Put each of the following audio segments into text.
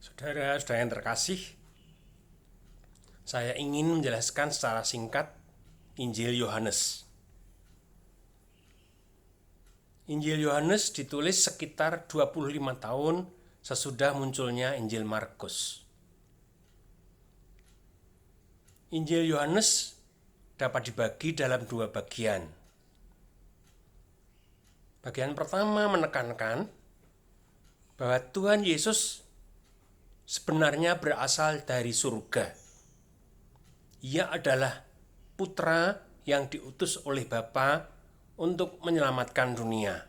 Saudara-saudara yang terkasih, saya ingin menjelaskan secara singkat Injil Yohanes. Injil Yohanes ditulis sekitar 25 tahun sesudah munculnya Injil Markus. Injil Yohanes dapat dibagi dalam dua bagian. Bagian pertama menekankan bahwa Tuhan Yesus sebenarnya berasal dari surga. Ia adalah putra yang diutus oleh Bapa untuk menyelamatkan dunia.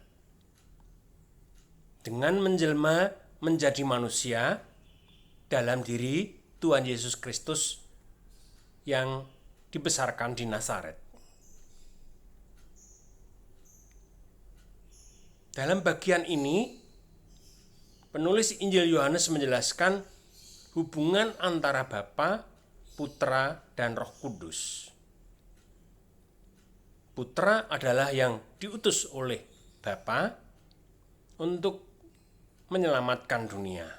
Dengan menjelma menjadi manusia dalam diri Tuhan Yesus Kristus yang dibesarkan di Nazaret. Dalam bagian ini, penulis Injil Yohanes menjelaskan hubungan antara Bapa, Putra, dan Roh Kudus. Putra adalah yang diutus oleh Bapa untuk menyelamatkan dunia.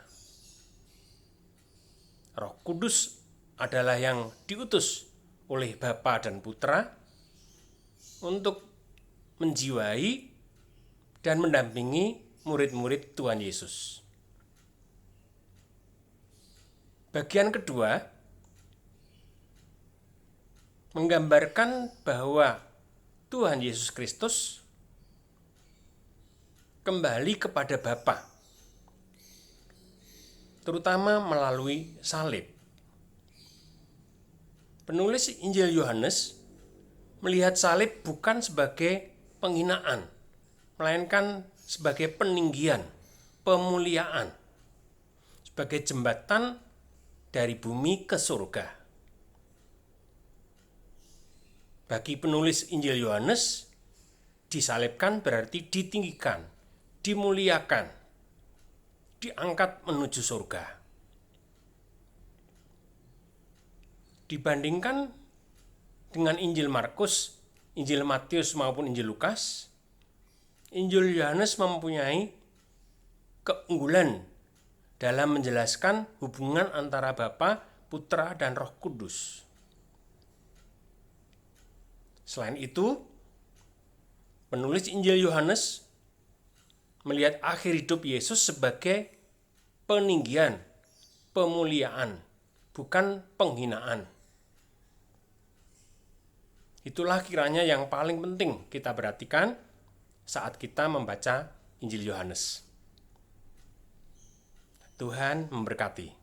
Roh Kudus adalah yang diutus oleh Bapa dan Putra untuk menjiwai dan mendampingi murid-murid Tuhan Yesus. Bagian kedua menggambarkan bahwa Tuhan Yesus Kristus kembali kepada Bapa, terutama melalui salib. Penulis Injil Yohanes melihat salib bukan sebagai penghinaan, melainkan sebagai peninggian, pemuliaan, sebagai jembatan dari bumi ke surga. Bagi penulis Injil Yohanes, disalibkan berarti ditinggikan, dimuliakan, diangkat menuju surga. Dibandingkan dengan Injil Markus, Injil Matius maupun Injil Lukas, Injil Yohanes mempunyai keunggulan dalam menjelaskan hubungan antara Bapa, Putra, dan Roh Kudus. Selain itu, penulis Injil Yohanes melihat akhir hidup Yesus sebagai peninggian, pemuliaan, bukan penghinaan. Itulah kiranya yang paling penting kita perhatikan saat kita membaca Injil Yohanes. Tuhan memberkati.